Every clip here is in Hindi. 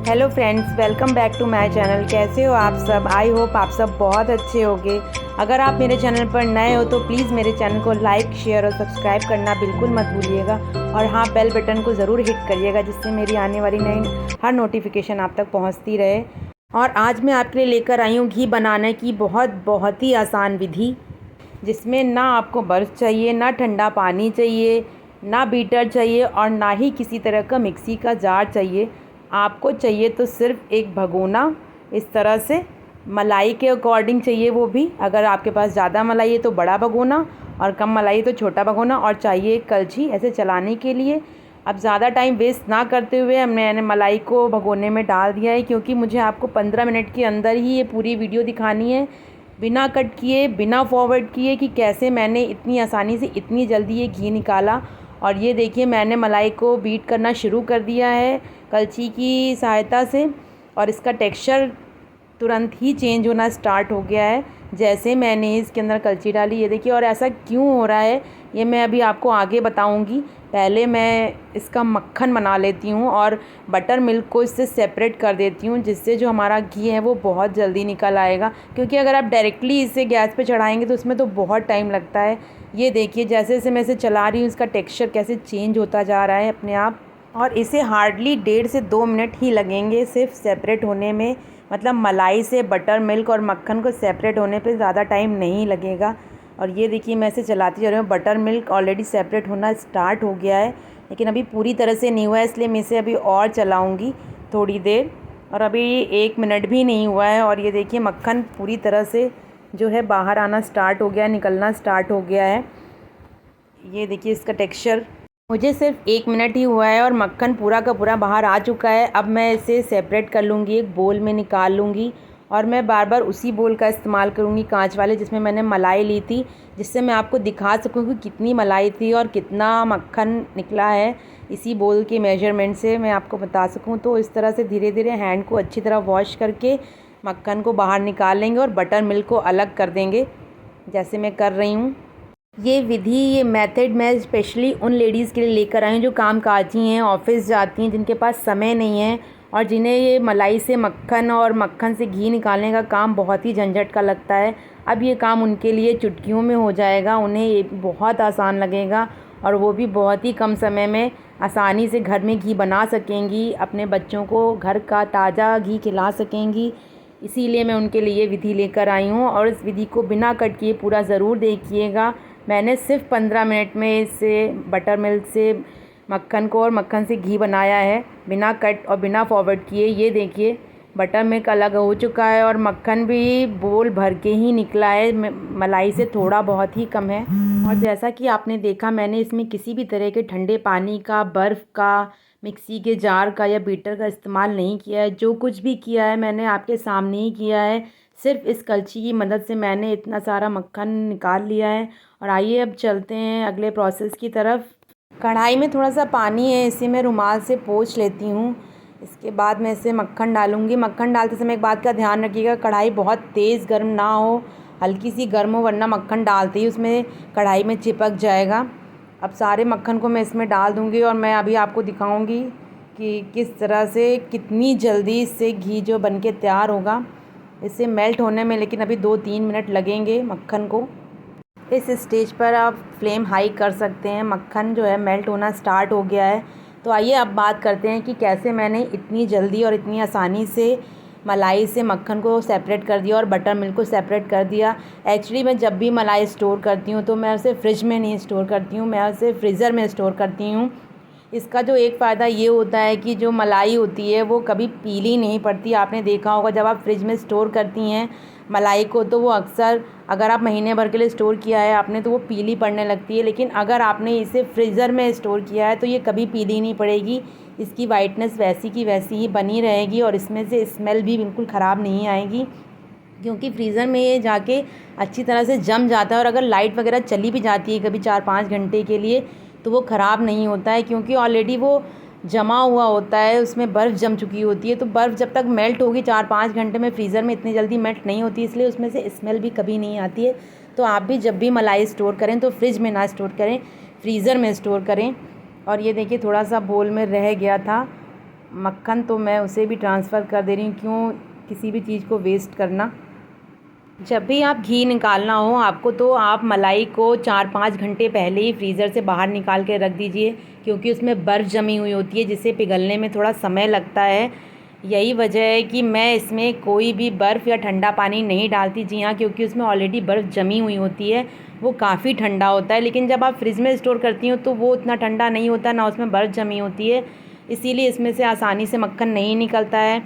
Hello friends, welcome back to my channel. कैसे हो आप सब? आई होप आप सब बहुत अच्छे होंगे। अगर आप मेरे चैनल पर नए हो तो प्लीज़ मेरे चैनल को लाइक, शेयर और सब्सक्राइब करना बिल्कुल मत भूलिएगा। और हाँ, बेल बटन को ज़रूर हिट करिएगा जिससे मेरी आने वाली नई हर नोटिफिकेशन आप तक पहुँचती रहे। और आज मैं आपके लिए लेकर आई हूँ घी बनाने की बहुत ही आसान विधि, जिसमें ना आपको बर्फ़ चाहिए, ना ठंडा पानी चाहिए, ना बीटर चाहिए और ना ही किसी तरह का मिक्सी का जार चाहिए। आपको चाहिए तो सिर्फ़ एक भगोना, इस तरह से मलाई के अकॉर्डिंग चाहिए। वो भी अगर आपके पास ज़्यादा मलाई है तो बड़ा भगोना और कम मलाई है तो छोटा भगोना, और चाहिए एक कलछी ऐसे चलाने के लिए। अब ज़्यादा टाइम वेस्ट ना करते हुए मैंने मलाई को भगोने में डाल दिया है, क्योंकि मुझे आपको 15 मिनट के अंदर ही ये पूरी वीडियो दिखानी है, बिना कट किए, बिना फॉरवर्ड किए, कि कैसे मैंने इतनी आसानी से इतनी जल्दी ये घी निकाला। और ये देखिए, मैंने मलाई को बीट करना शुरू कर दिया है कलछी की सहायता से, और इसका टेक्सचर तुरंत ही चेंज होना स्टार्ट हो गया है जैसे मैंने इसके अंदर कलछी डाली। ये देखिए, और ऐसा क्यों हो रहा है ये मैं अभी आपको आगे बताऊंगी। पहले मैं इसका मक्खन बना लेती हूँ और बटर मिल्क को इससे सेपरेट कर देती हूँ, जिससे जो हमारा घी है वो बहुत जल्दी निकल आएगा। क्योंकि अगर आप डायरेक्टली इसे गैस पे चढ़ाएंगे तो उसमें तो बहुत टाइम लगता है। ये देखिए, जैसे जैसे मैं इसे चला रही हूँ इसका टेक्स्चर कैसे चेंज होता जा रहा है अपने आप। और इसे हार्डली 1.5 से 2 मिनट ही लगेंगे सिर्फ सेपरेट होने में। मतलब मलाई से बटर मिल्क और मक्खन को सेपरेट होने पे ज़्यादा टाइम नहीं लगेगा। और ये देखिए, मैं इसे चलाती जा रही हूँ। बटर मिल्क ऑलरेडी सेपरेट होना स्टार्ट हो गया है, लेकिन अभी पूरी तरह से नहीं हुआ है, इसलिए मैं इसे अभी और चलाऊँगी थोड़ी देर। और अभी 1 मिनट भी नहीं हुआ है और ये देखिए, मक्खन पूरी तरह से जो है बाहर आना स्टार्ट हो गया है, निकलना स्टार्ट हो गया है। ये देखिए इसका टेक्सचर। मुझे सिर्फ 1 मिनट ही हुआ है और मक्खन पूरा का पूरा बाहर आ चुका है। अब मैं इसे सेपरेट कर लूँगी, एक बोल में निकाल लूँगी। और मैं बार बार उसी बोल का इस्तेमाल करूँगी, कांच वाले, जिसमें मैंने मलाई ली थी, जिससे मैं आपको दिखा सकूँ कि कितनी मलाई थी और कितना मक्खन निकला है। इसी बोल के मेजरमेंट से मैं आपको बता सकूँ। तो इस तरह से धीरे धीरे हैंड को अच्छी तरह वॉश करके मक्खन को बाहर निकाल लेंगे और बटर मिल्क को अलग कर देंगे, जैसे मैं कर रही हूँ। ये विधि, ये मेथड मैं स्पेशली उन लेडीज़ के लिए लेकर आई हूँ जो कामकाजी हैं, ऑफिस जाती हैं, जिनके पास समय नहीं है और जिन्हें ये मलाई से मक्खन और मक्खन से घी निकालने का काम बहुत ही झंझट का लगता है। अब ये काम उनके लिए चुटकियों में हो जाएगा, उन्हें ये बहुत आसान लगेगा और वो भी बहुत ही कम समय में आसानी से घर में घी बना सकेंगी, अपने बच्चों को घर का ताज़ा घी खिला सकेंगी। इसीलिए मैं उनके लिए विधि लेकर आई हूँ। और इस विधि को बिना कट किए पूरा ज़रूर देखिएगा। मैंने सिर्फ 15 मिनट में इससे बटर मिल्क से मक्खन को और मक्खन से घी बनाया है, बिना कट और बिना फॉरवर्ड किए। ये देखिए, बटर मिल्क अलग हो चुका है और मक्खन भी बोल भर के ही निकला है, मलाई से थोड़ा बहुत ही कम है। और जैसा कि आपने देखा, मैंने इसमें किसी भी तरह के ठंडे पानी का, बर्फ़ का, मिक्सी के जार का या बीटर का इस्तेमाल नहीं किया है। जो कुछ भी किया है मैंने आपके सामने ही किया है। सिर्फ इस कलछी की मदद से मैंने इतना सारा मक्खन निकाल लिया है। और आइए अब चलते हैं अगले प्रोसेस की तरफ। कढ़ाई में थोड़ा सा पानी है, इसे मैं रुमाल से पोंछ लेती हूँ। इसके बाद मैं इसे मक्खन डालूँगी। मक्खन डालते समय एक बात का ध्यान रखिएगा, कढ़ाई बहुत तेज़ गर्म ना हो, हल्की सी गर्म हो, वरना मक्खन डालते ही उसमें कढ़ाई में चिपक जाएगा। अब सारे मक्खन को मैं इसमें डाल दूँगी और मैं अभी आपको दिखाऊँगी कि किस तरह से, कितनी जल्दी इससे घी जो बन के तैयार होगा। इसे मेल्ट होने में लेकिन अभी 2-3 मिनट लगेंगे मक्खन को। इस स्टेज पर आप फ्लेम हाई कर सकते हैं। मक्खन जो है मेल्ट होना स्टार्ट हो गया है। तो आइए अब बात करते हैं कि कैसे मैंने इतनी जल्दी और इतनी आसानी से मलाई से मक्खन को सेपरेट कर दिया और बटर मिल्क को सेपरेट कर दिया। एक्चुअली मैं जब भी मलाई स्टोर करती हूँ तो मैं उसे फ्रिज में नहीं स्टोर करती हूँ, मैं उसे फ्रीज़र में स्टोर करती हूँ। इसका जो एक फ़ायदा ये होता है कि जो मलाई होती है वो कभी पीली नहीं पड़ती। आपने देखा होगा, जब आप फ्रिज में स्टोर करती हैं मलाई को, तो वो अक्सर, अगर आप महीने भर के लिए स्टोर किया है आपने, तो वो पीली पड़ने लगती है। लेकिन अगर आपने इसे फ्रीज़र में स्टोर किया है तो ये कभी पीली नहीं पड़ेगी। इसकी वाइटनेस वैसी की वैसी ही बनी रहेगी और इसमें से स्मेल भी बिल्कुल ख़राब नहीं आएगी, क्योंकि फ्रीज़र में ये जाके अच्छी तरह से जम जाता है। और अगर लाइट वगैरह चली भी जाती है कभी 4-5 घंटे के लिए, तो वो ख़राब नहीं होता है, क्योंकि ऑलरेडी वो जमा हुआ होता है, उसमें बर्फ़ जम चुकी होती है। तो बर्फ़ जब तक मेल्ट होगी 4-5 घंटे में, फ्रीज़र में इतनी जल्दी मेल्ट नहीं होती, इसलिए उसमें से स्मेल भी कभी नहीं आती है। तो आप भी जब भी मलाई स्टोर करें तो फ्रिज में ना स्टोर करें, फ्रीज़र में स्टोर करें। और ये देखिए, थोड़ा सा बोल में रह गया था मक्खन तो मैं उसे भी ट्रांसफ़र कर दे रही हूँ, क्यों किसी भी चीज़ को वेस्ट करना। जब भी आप घी निकालना हो आपको, तो आप मलाई को 4-5 घंटे पहले ही फ्रीज़र से बाहर निकाल के रख दीजिए, क्योंकि उसमें बर्फ़ जमी हुई होती है जिसे पिघलने में थोड़ा समय लगता है। यही वजह है कि मैं इसमें कोई भी बर्फ़ या ठंडा पानी नहीं डालती। जी हाँ, क्योंकि उसमें ऑलरेडी बर्फ़ जमी हुई होती है, वो काफ़ी ठंडा होता है। लेकिन जब आप फ्रिज में स्टोर करती हो तो वो उतना ठंडा नहीं होता, ना उसमें बर्फ़ जमी होती है, इसीलिए इसमें से आसानी से मक्खन नहीं निकलता है।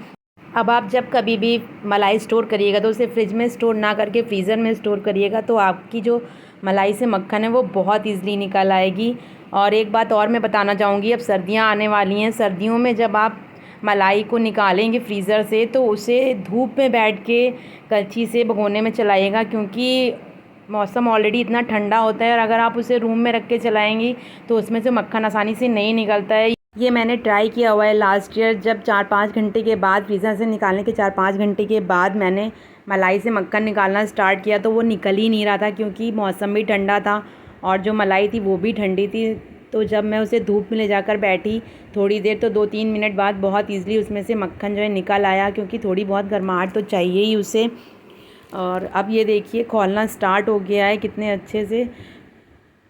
अब आप जब कभी भी मलाई स्टोर करिएगा तो उसे फ्रिज में स्टोर ना करके फ्रीज़र में स्टोर करिएगा, तो आपकी जो मलाई से मक्खन है वो बहुत ईज़िली निकल आएगी। और एक बात और मैं बताना चाहूँगी, अब सर्दियाँ आने वाली हैं। सर्दियों में जब आप मलाई को निकालेंगे फ्रीज़र से, तो उसे धूप में बैठ के कलछी से भगोने में चलाइएगा, क्योंकि मौसम ऑलरेडी इतना ठंडा होता है, और अगर आप उसे रूम में रख के चलाएँगी तो उसमें से मक्खन आसानी से नहीं निकलता है। ये मैंने ट्राई किया हुआ है लास्ट ईयर, जब 4-5 घंटे के बाद, फ्रीज़र से निकालने के 4-5 घंटे के बाद मैंने मलाई से मक्खन निकालना स्टार्ट किया, तो वो निकल ही नहीं रहा था, क्योंकि मौसम भी ठंडा था और जो मलाई थी वो भी ठंडी थी। तो जब मैं उसे धूप में ले जाकर बैठी थोड़ी देर, तो 2-3 मिनट बाद बहुत ईज़िली उसमें से मक्खन जो है निकल आया, क्योंकि थोड़ी बहुत गर्माहट तो चाहिए ही उसे। और अब ये देखिए खोलना स्टार्ट हो गया है कितने अच्छे से।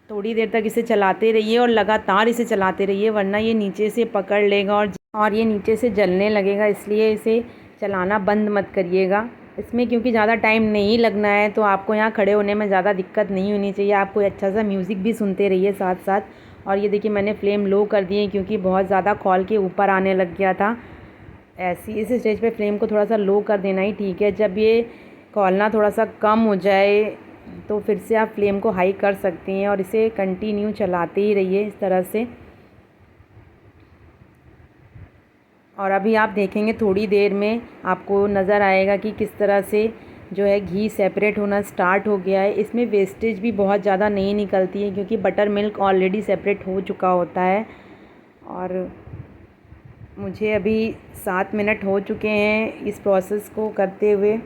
थोड़ी देर तक इसे चलाते रहिए और लगातार इसे चलाते रहिए, वरना ये नीचे से पकड़ लेगा और ये नीचे से जलने लगेगा, इसलिए इसे चलाना बंद मत करिएगा। इसमें क्योंकि ज़्यादा टाइम नहीं लगना है, तो आपको यहाँ खड़े होने में ज़्यादा दिक्कत नहीं होनी चाहिए। आप कोई अच्छा सा म्यूज़िक भी सुनते रहिए साथ साथ। और ये देखिए मैंने फ्लेम लो कर दी है, क्योंकि बहुत ज़्यादा खौल के ऊपर आने लग गया था। ऐसी इस स्टेज पे फ्लेम को थोड़ा सा लो कर देना ही ठीक है। जब ये खौलना थोड़ा सा कम हो जाए तो फिर से आप फ्लेम को हाई कर सकती हैं और इसे कंटिन्यू चलाते ही रहिए इस तरह से। और अभी आप देखेंगे थोड़ी देर में आपको नज़र आएगा कि किस तरह से जो है घी सेपरेट होना स्टार्ट हो गया है। इसमें वेस्टेज भी बहुत ज़्यादा नहीं निकलती है, क्योंकि बटर मिल्क ऑलरेडी सेपरेट हो चुका होता है। और मुझे अभी 7 मिनट हो चुके हैं इस प्रोसेस को करते हुए।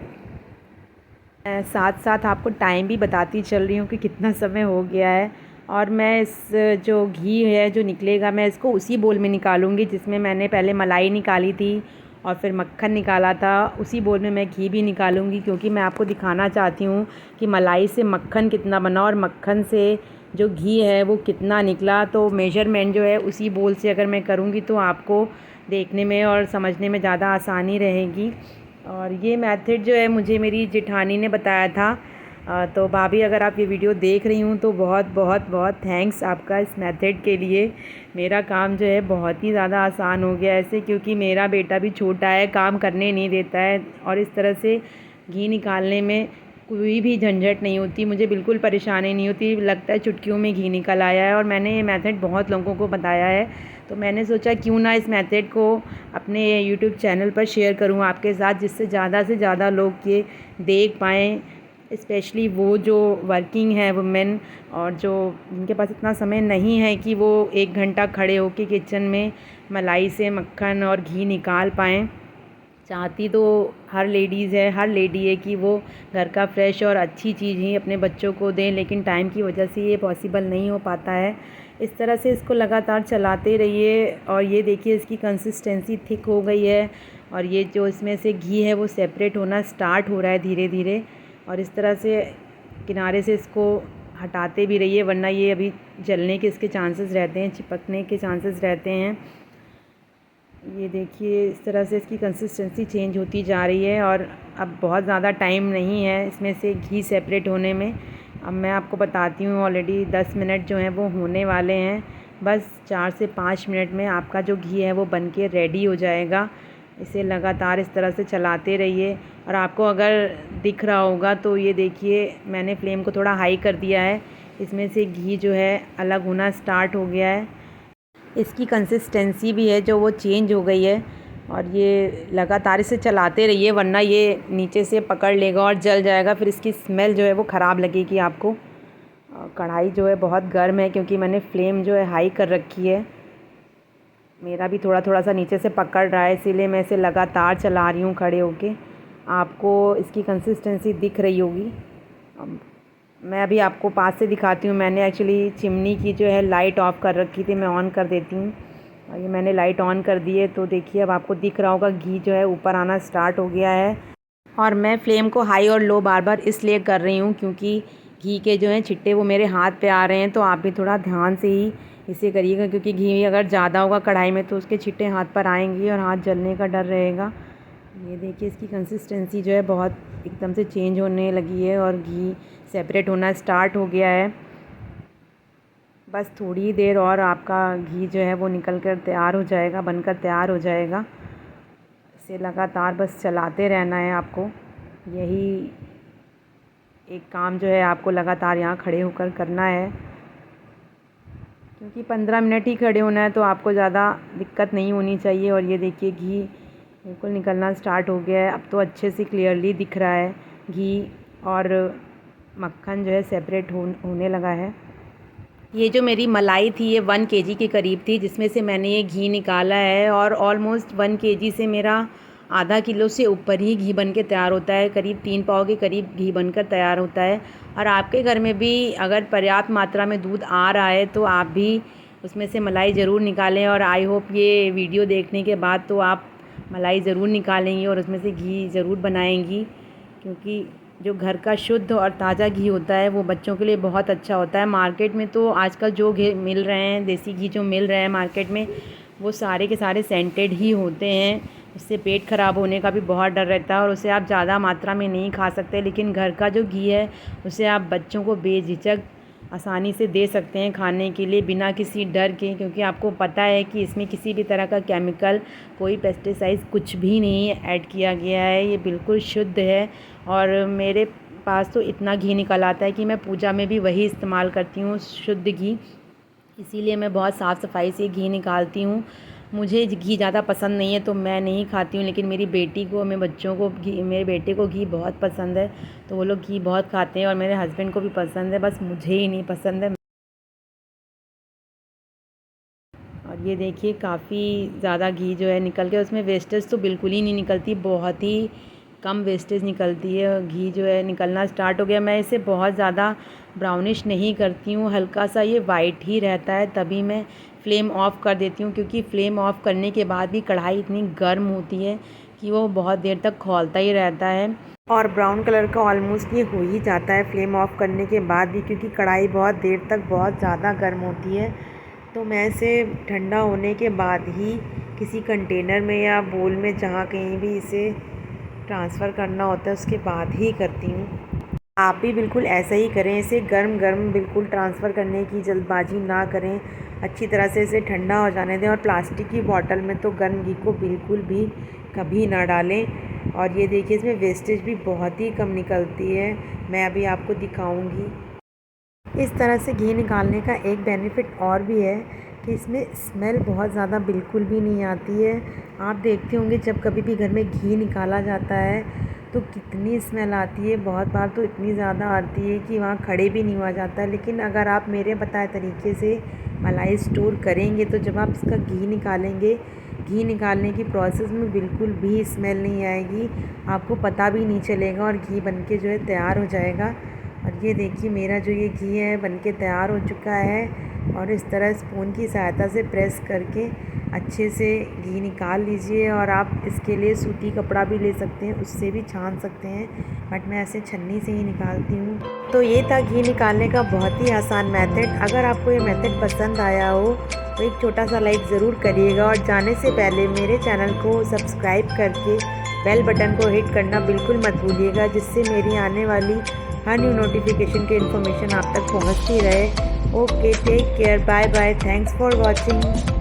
साथ साथ आपको टाइम भी बताती चल रही हूँ कि कितना समय हो गया है। और मैं इस जो घी है जो निकलेगा, मैं इसको उसी बोल में निकालूंगी जिसमें मैंने पहले मलाई निकाली थी और फिर मक्खन निकाला था। उसी बोल में मैं घी भी निकालूंगी, क्योंकि मैं आपको दिखाना चाहती हूँ कि मलाई से मक्खन कितना बना और मक्खन से जो घी है वो कितना निकला। तो मेजरमेंट जो है उसी बोल से अगर मैं करूँगी तो आपको देखने में और समझने में ज़्यादा आसानी रहेगी। और ये मेथड जो है मुझे मेरी जेठानी ने बताया था। तो भाभी, अगर आप ये वीडियो देख रही हूँ तो बहुत बहुत बहुत थैंक्स आपका इस मेथड के लिए। मेरा काम जो है बहुत ही ज़्यादा आसान हो गया ऐसे, क्योंकि मेरा बेटा भी छोटा है, काम करने नहीं देता है, और इस तरह से घी निकालने में कोई भी झंझट नहीं होती, मुझे बिल्कुल परेशानी नहीं होती। लगता है चुटकियों में घी निकल आया है। और मैंने ये मेथड बहुत लोगों को बताया है, तो मैंने सोचा क्यों ना इस मेथड को अपने यूट्यूब चैनल पर शेयर करूँ आपके साथ, जिससे ज़्यादा से ज़्यादा लोग ये देख पाएँ, स्पेशली वो जो वर्किंग है वुमेन, और जो जिनके पास इतना समय नहीं है कि वो 1 घंटा खड़े होकर किचन में मलाई से मक्खन और घी निकाल पाएँ। चाहती तो हर लेडीज़ है, हर लेडी है कि वो घर का फ्रेश और अच्छी चीज़ ही अपने बच्चों को दें, लेकिन टाइम की वजह से ये पॉसिबल नहीं हो पाता है। इस तरह से इसको लगातार चलाते रहिए। और ये देखिए इसकी कंसिस्टेंसी थिक हो गई है, और ये जो इसमें से घी है वो सेपरेट होना स्टार्ट हो रहा है धीरे धीरे। और इस तरह से किनारे से इसको हटाते भी रहिए, वरना ये अभी जलने के इसके चांसेस रहते हैं, चिपकने के चांसेस रहते हैं। ये देखिए इस तरह से इसकी कंसिस्टेंसी चेंज होती जा रही है, और अब बहुत ज़्यादा टाइम नहीं है इसमें से घी सेपरेट होने में। अब मैं आपको बताती हूँ, ऑलरेडी 10 मिनट जो हैं वो होने वाले हैं। बस 4 से 5 मिनट में आपका जो घी है वो बन के रेडी हो जाएगा। इसे लगातार इस तरह से चलाते रहिए। और आपको अगर दिख रहा होगा तो ये देखिए मैंने फ्लेम को थोड़ा हाई कर दिया है, इसमें से घी जो है अलग होना स्टार्ट हो गया है। इसकी कंसिस्टेंसी भी है जो वो चेंज हो गई है। और ये लगातार इसे चलाते रहिए, वरना ये नीचे से पकड़ लेगा और जल जाएगा, फिर इसकी स्मेल जो है वो ख़राब लगेगी आपको। कढ़ाई जो है बहुत गर्म है, क्योंकि मैंने फ्लेम जो है हाई कर रखी है। मेरा भी थोड़ा थोड़ा सा नीचे से पकड़ रहा है, इसीलिए मैं इसे लगातार चला रही हूँ खड़े होके। आपको इसकी कंसिस्टेंसी दिख रही होगी। मैं अभी आपको पास से दिखाती हूँ। मैंने एक्चुअली चिमनी की जो है लाइट ऑफ़ कर रखी थी, मैं ऑन कर देती हूँ। और ये मैंने लाइट ऑन कर दी है, तो देखिए अब आपको दिख रहा होगा घी जो है ऊपर आना स्टार्ट हो गया है। और मैं फ्लेम को हाई और लो बार बार इसलिए कर रही हूँ क्योंकि घी के जो हैं छिट्टे वो मेरे हाथ पे आ रहे हैं, तो आप भी थोड़ा ध्यान से ही इसे करिएगा, क्योंकि घी अगर ज़्यादा होगा कढ़ाई में तो उसके छिट्टे हाथ पर आएंगे और हाथ जलने का डर रहेगा। ये देखिए इसकी कंसिस्टेंसी जो है बहुत एकदम से चेंज होने लगी है और घी सेपरेट होना स्टार्ट हो गया है। बस थोड़ी ही देर और आपका घी जो है वो निकल कर तैयार हो जाएगा, बनकर तैयार हो जाएगा। इसे लगातार बस चलाते रहना है आपको, यही एक काम जो है आपको लगातार यहाँ खड़े होकर करना है, क्योंकि 15 मिनट ही खड़े होना है तो आपको ज़्यादा दिक्कत नहीं होनी चाहिए। और ये देखिए घी बिल्कुल निकलना स्टार्ट हो गया है, अब तो अच्छे से क्लियरली दिख रहा है घी और मक्खन जो है सेपरेट होने लगा है। ये जो मेरी मलाई थी ये 1 केजी के करीब थी, जिसमें से मैंने ये घी निकाला है और ऑलमोस्ट 1 केजी से मेरा आधा किलो से ऊपर ही घी बन के तैयार होता है, करीब 3 पाव के करीब घी बनकर तैयार होता है। और आपके घर में भी अगर पर्याप्त मात्रा में दूध आ रहा है तो आप भी उसमें से मलाई ज़रूर निकालें। और आई होप ये वीडियो देखने के बाद तो आप मलाई ज़रूर निकालेंगी और उसमें से घी ज़रूर बनाएंगी, क्योंकि जो घर का शुद्ध और ताज़ा घी होता है वो बच्चों के लिए बहुत अच्छा होता है। मार्केट में तो आजकल जो घी मिल रहे हैं, देसी घी जो मिल रहे हैं मार्केट में, वो सारे के सारे सेंटेड ही होते हैं। उससे पेट ख़राब होने का भी बहुत डर रहता है और उसे आप ज़्यादा मात्रा में नहीं खा सकते। लेकिन घर का जो घी है उसे आप बच्चों को बेझिझक आसानी से दे सकते हैं खाने के लिए, बिना किसी डर के, क्योंकि आपको पता है कि इसमें किसी भी तरह का केमिकल, कोई पेस्टिसाइड कुछ भी नहीं ऐड किया गया है। ये बिल्कुल शुद्ध है और मेरे पास तो इतना घी निकल आता है कि मैं पूजा में भी वही इस्तेमाल करती हूँ, शुद्ध घी। इसीलिए मैं बहुत साफ़ सफाई से घी निकालती हूँ। मुझे घी ज़्यादा पसंद नहीं है तो मैं नहीं खाती हूँ, लेकिन मेरी बेटी को, मेरे बच्चों को घी, मेरे बेटे को घी बहुत पसंद है तो वो लोग घी बहुत खाते हैं और मेरे हस्बैंड को भी पसंद है, बस मुझे ही नहीं पसंद है। और ये देखिए काफ़ी ज़्यादा घी जो है निकल के, उसमें वेस्टेज तो बिल्कुल ही नहीं निकलती, बहुत ही कम वेस्टेज निकलती है। घी जो है निकलना स्टार्ट हो गया। मैं इसे बहुत ज़्यादा ब्राउनिश नहीं करती हूँ, हल्का सा ये वाइट ही रहता है, तभी मैं फ्लेम ऑफ़ कर देती हूँ, क्योंकि फ्लेम ऑफ़ करने के बाद भी कढ़ाई इतनी गर्म होती है कि वो बहुत देर तक खौलता ही रहता है। और ब्राउन कलर का ऑलमोस्ट ये हो ही जाता है फ्लेम ऑफ़ करने के बाद भी, क्योंकि कढ़ाई बहुत देर तक बहुत ज़्यादा गर्म होती है। तो मैं इसे ठंडा होने के बाद ही किसी कंटेनर में या बोल में, जहाँ कहीं भी इसे ट्रांसफ़र करना होता है, उसके बाद ही करती हूँ। आप भी बिल्कुल ऐसा ही करें, इसे गर्म गर्म बिल्कुल ट्रांसफ़र करने की जल्दबाजी ना करें, अच्छी तरह से इसे ठंडा हो जाने दें। और प्लास्टिक की बॉटल में तो गर्म घी को बिल्कुल भी कभी ना डालें। और ये देखिए इसमें वेस्टेज भी बहुत ही कम निकलती है, मैं अभी आपको दिखाऊंगी। इस तरह से घी निकालने का एक बेनिफिट और भी है कि इसमें स्मेल बहुत ज़्यादा बिल्कुल भी नहीं आती है। आप देखते होंगे जब कभी भी घर में घी निकाला जाता है तो कितनी स्मेल आती है, बहुत बार तो इतनी ज़्यादा आती है कि वहाँ खड़े भी नहीं हुआ जाता है। लेकिन अगर आप मेरे बताए तरीके से मलाई स्टोर करेंगे तो जब आप इसका घी निकालेंगे, घी निकालने की प्रोसेस में बिल्कुल भी स्मेल नहीं आएगी, आपको पता भी नहीं चलेगा और घी बनके जो है तैयार हो जाएगा। और ये देखिए मेरा जो ये घी है बनके तैयार हो चुका है। और इस तरह स्पून की सहायता से प्रेस करके अच्छे से घी निकाल लीजिए। और आप इसके लिए सूती कपड़ा भी ले सकते हैं, उससे भी छान सकते हैं, बट मैं ऐसे छन्नी से ही निकालती हूँ। तो ये था घी निकालने का बहुत ही आसान मेथड। अगर आपको ये मेथड पसंद आया हो तो एक छोटा सा लाइक ज़रूर करिएगा। और जाने से पहले मेरे चैनल को सब्सक्राइब करके बेल बटन को हिट करना बिल्कुल मत भूलिएगा, जिससे मेरी आने वाली हर न्यू नोटिफिकेशन की इन्फॉर्मेशन आप तक पहुँचती रहे। Okay, take care, bye bye, thanks for watching.